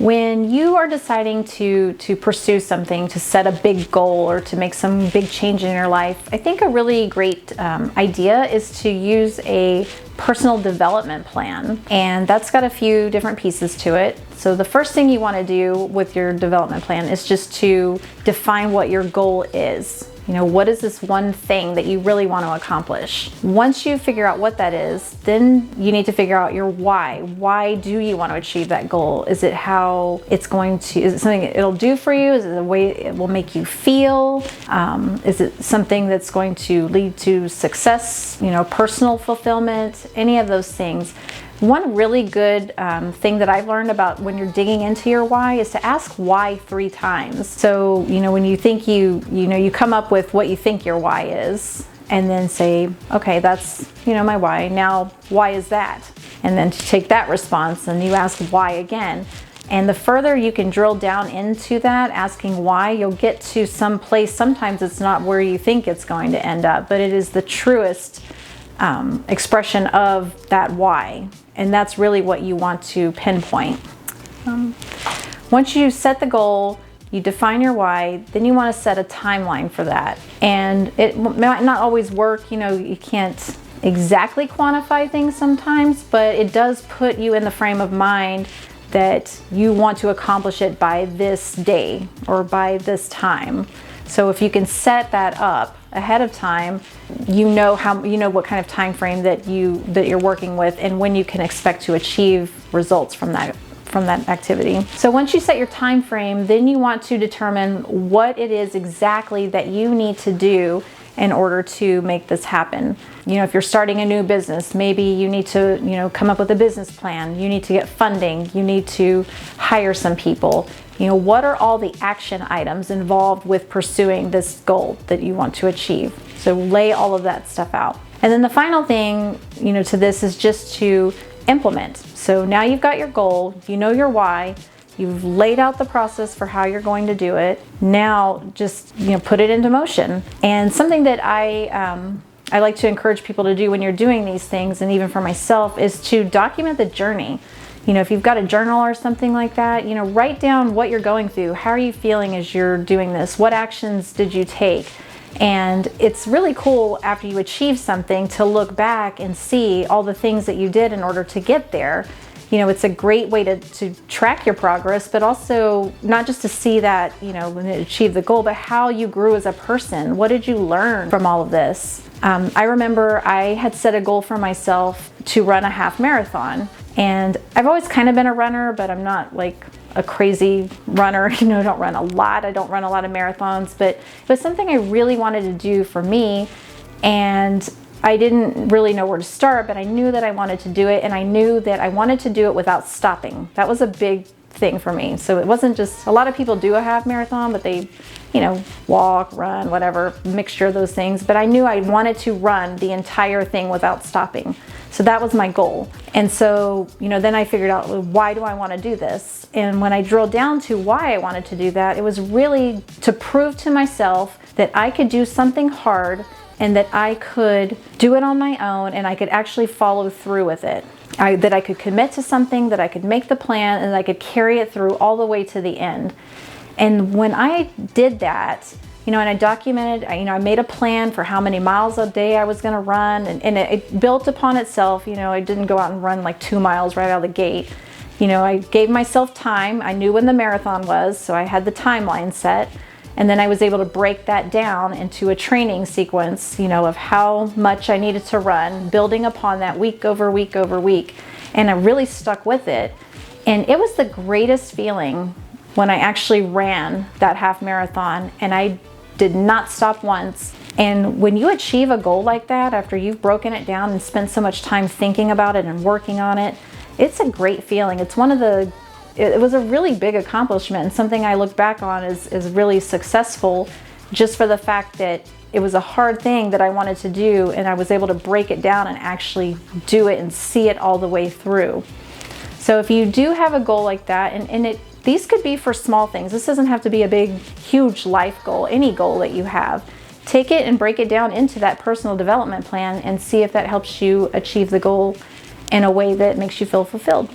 When you are deciding to pursue something, to set a big goal or to make some big change in your life, I think a really great idea is to use a personal development plan. And that's got a few different pieces to it. So the first thing you want to do with your development plan is just to define what your goal is. You know, what is this one thing that you really want to accomplish? Once you figure out what that is, then you need to figure out your why. Why do you want to achieve that goal? Is it how it's going to, is it something it'll do for you? Is it the way it will make you feel? Is it something that's going to lead to success, you know, personal fulfillment, any of those things? One really good thing that I've learned about when you're digging into your why is to ask why 3 times. So, you know, when you think you come up with what you think your why is, and then say, okay, that's, you know, my why. Now, why is that? And then to take that response and you ask why again. And the further you can drill down into that, asking why, you'll get to some place. Sometimes it's not where you think it's going to end up, but it is the truest expression of that why. And that's really what you want to pinpoint. Once you set the goal, you define your why, then you want to set a timeline for that. And it might not always work, you know, you can't exactly quantify things sometimes, but it does put you in the frame of mind that you want to accomplish it by this day or by this time. So if you can set that up ahead of time, you know what kind of time frame that you're working with and when you can expect to achieve results from that activity. So once you set your time frame, then you want to determine what it is exactly that you need to do in order to make this happen. You know, if you're starting a new business, maybe you need to, you know, come up with a business plan. You need to get funding. You need to hire some people. You know, what are all the action items involved with pursuing this goal that you want to achieve? So lay all of that stuff out. And then the final thing, you know, to this is just to implement. So now you've got your goal, you know your why, you've laid out the process for how you're going to do it. Now just, you know, put it into motion. And something that I like to encourage people to do when you're doing these things, and even for myself, is to document the journey. You know, if you've got a journal or something like that, you know, write down what you're going through. How are you feeling as you're doing this? What actions did you take? And it's really cool after you achieve something to look back and see all the things that you did in order to get there. You know, it's a great way to track your progress, but also not just to see that, you know, when you achieve the goal, but how you grew as a person. What did you learn from all of this? I remember I had set a goal for myself to run a half marathon. And I've always kind of been a runner, but I'm not like a crazy runner. You know, I don't run a lot. I don't run a lot of marathons, but it was something I really wanted to do for me. And I didn't really know where to start, but I knew that I wanted to do it, and I knew that I wanted to do it without stopping. That was a big thing for me. So it wasn't just, a lot of people do a half marathon, but they, you know, walk, run, whatever, mixture of those things. But I knew I wanted to run the entire thing without stopping. So that was my goal. And so, you know, then I figured out, well, why do I want to do this? And when I drilled down to why I wanted to do that, it was really to prove to myself that I could do something hard and that I could do it on my own and I could actually follow through with it. That I could commit to something, that I could make the plan, and I could carry it through all the way to the end. And when I did that, you know, and I documented, you know, I made a plan for how many miles a day I was going to run, and it built upon itself. You know, I didn't go out and run like 2 miles right out of the gate. You know, I gave myself time. I knew when the marathon was, so I had the timeline set. And then I was able to break that down into a training sequence, you know, of how much I needed to run, building upon that week over week over week. And I really stuck with it. And it was the greatest feeling when I actually ran that half marathon, and I did not stop once. And when you achieve a goal like that, after you've broken it down and spent so much time thinking about it and working on it, it's a great feeling. It's it was a really big accomplishment, and something I look back on is really successful, just for the fact that it was a hard thing that I wanted to do, and I was able to break it down and actually do it and see it all the way through. So if you do have a goal like that, and these could be for small things. This doesn't have to be a big, huge life goal, any goal that you have. Take it and break it down into that personal development plan and see if that helps you achieve the goal in a way that makes you feel fulfilled.